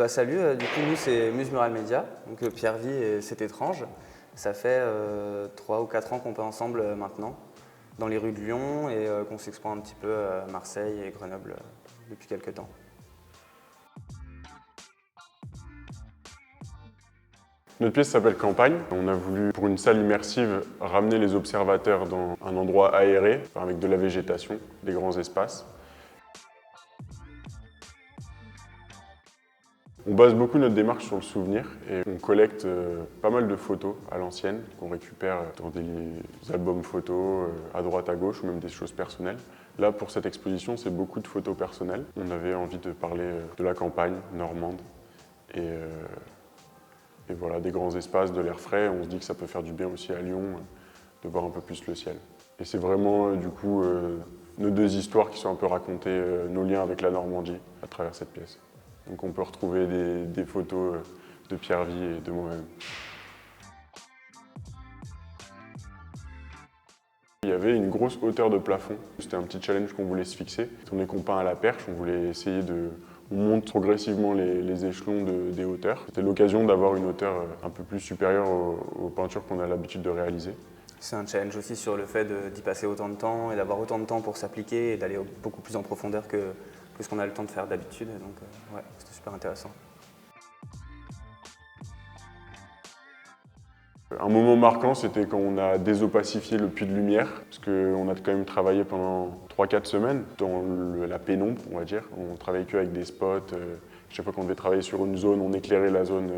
Salut, du coup nous c'est Muse Mural Média, donc Pierre-Vie et C'est étrange. Ça fait 3 ou 4 ans qu'on peut ensemble maintenant, dans les rues de Lyon et qu'on s'exprime un petit peu à Marseille et Grenoble depuis quelques temps. Notre pièce s'appelle Campagne. On a voulu, pour une salle immersive, ramener les observateurs dans un endroit aéré, avec de la végétation, des grands espaces. On base beaucoup notre démarche sur le souvenir et on collecte pas mal de photos à l'ancienne qu'on récupère dans des albums photos à droite à gauche ou même des choses personnelles. Là, pour cette exposition, c'est beaucoup de photos personnelles. On avait envie de parler de la campagne normande et voilà, des grands espaces, de l'air frais. On se dit que ça peut faire du bien aussi à Lyon de voir un peu plus le ciel. Et c'est vraiment du coup nos deux histoires qui sont un peu racontées, nos liens avec la Normandie à travers cette pièce. Donc on peut retrouver des photos de Pierre-Vie et de moi-même. Il y avait une grosse hauteur de plafond. C'était un petit challenge qu'on voulait se fixer. On est qu'on peint à la perche, on voulait essayer de... On monte progressivement les échelons des hauteurs. C'était l'occasion d'avoir une hauteur un peu plus supérieure aux peintures qu'on a l'habitude de réaliser. C'est un challenge aussi sur le fait d'y passer autant de temps et d'avoir autant de temps pour s'appliquer et d'aller beaucoup plus en profondeur que ce qu'on a le temps de faire d'habitude. Donc ouais, c'était super intéressant. Un moment marquant, c'était quand on a désopacifié le puits de lumière, parce qu'on a quand même travaillé pendant 3-4 semaines dans la pénombre, on va dire. On travaillait qu'avec des spots. Chaque fois qu'on devait travailler sur une zone, on éclairait la zone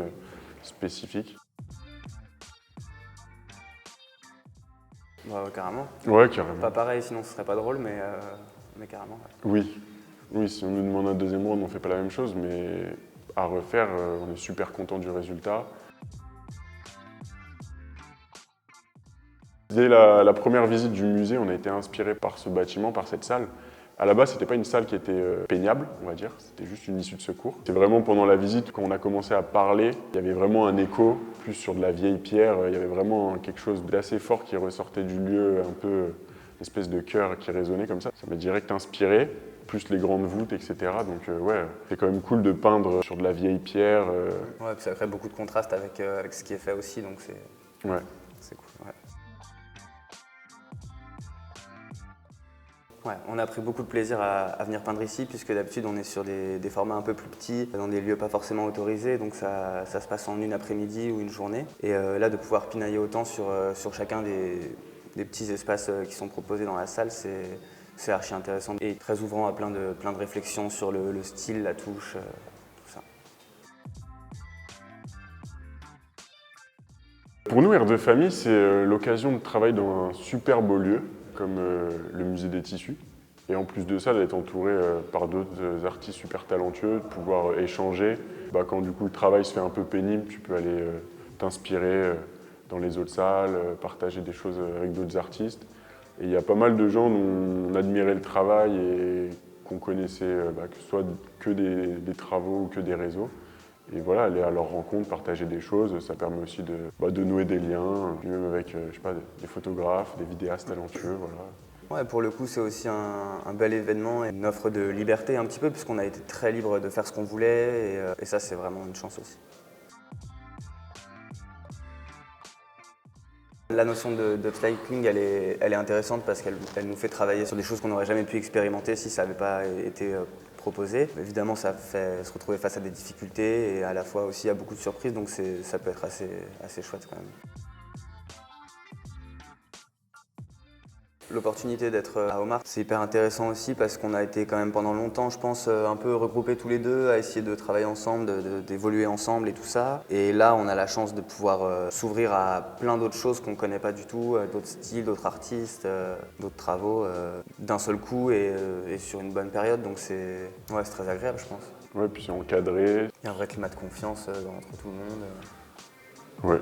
spécifique. Ouais, carrément. Ouais, carrément. Pas pareil, sinon ce serait pas drôle, mais carrément. Ouais. Oui, si on nous demande un deuxième round, on ne fait pas la même chose, mais à refaire, on est super content du résultat. Dès la première visite du musée, on a été inspiré par ce bâtiment, par cette salle. À la base, ce n'était pas une salle qui était peignable, on va dire, c'était juste une issue de secours. C'est vraiment pendant la visite, quand on a commencé à parler, il y avait vraiment un écho, plus sur de la vieille pierre, il y avait vraiment quelque chose d'assez fort qui ressortait du lieu, un peu une espèce de cœur qui résonnait comme ça. Ça m'a direct inspiré, plus les grandes voûtes, etc. Donc ouais, c'est quand même cool de peindre sur de la vieille pierre. Ouais, puis ça crée beaucoup de contraste avec ce qui est fait aussi, donc c'est Ouais. cool. Ouais. Ouais, on a pris beaucoup de plaisir à venir peindre ici, puisque d'habitude on est sur des formats un peu plus petits, dans des lieux pas forcément autorisés, donc ça se passe en une après-midi ou une journée. Et là, de pouvoir pinailler autant sur chacun des petits espaces qui sont proposés dans la salle, c'est archi intéressant et très ouvrant à plein de réflexions sur le style, la touche, tout ça. Pour nous, Air de Famille, c'est l'occasion de travailler dans un super beau lieu, comme le musée des tissus. Et en plus de ça, d'être entouré par d'autres artistes super talentueux, de pouvoir échanger. Quand du coup le travail se fait un peu pénible, tu peux aller t'inspirer dans les autres salles, partager des choses avec d'autres artistes. Et il y a pas mal de gens dont on admirait le travail et qu'on connaissait, que ce soit que des travaux ou que des réseaux. Et voilà, aller à leur rencontre, partager des choses, ça permet aussi de nouer des liens, même avec je sais pas, des photographes, des vidéastes talentueux. Voilà. Ouais, pour le coup, c'est aussi un bel événement et une offre de liberté un petit peu, puisqu'on a été très libre de faire ce qu'on voulait, et ça, c'est vraiment une chance aussi. La notion d'upcycling, elle est intéressante parce qu'elle nous fait travailler sur des choses qu'on n'aurait jamais pu expérimenter si ça n'avait pas été proposé. Évidemment, ça fait se retrouver face à des difficultés et à la fois aussi à beaucoup de surprises, donc ça peut être assez chouette quand même. L'opportunité d'être à Omar, c'est hyper intéressant aussi parce qu'on a été quand même pendant longtemps, je pense, un peu regroupés tous les deux à essayer de travailler ensemble, d'évoluer ensemble et tout ça. Et là, on a la chance de pouvoir s'ouvrir à plein d'autres choses qu'on ne connaît pas du tout, d'autres styles, d'autres artistes, d'autres travaux, d'un seul coup et sur une bonne période. Donc c'est très agréable, je pense. Ouais, puis c'est encadré. Il y a un vrai climat de confiance entre tout le monde. Ouais.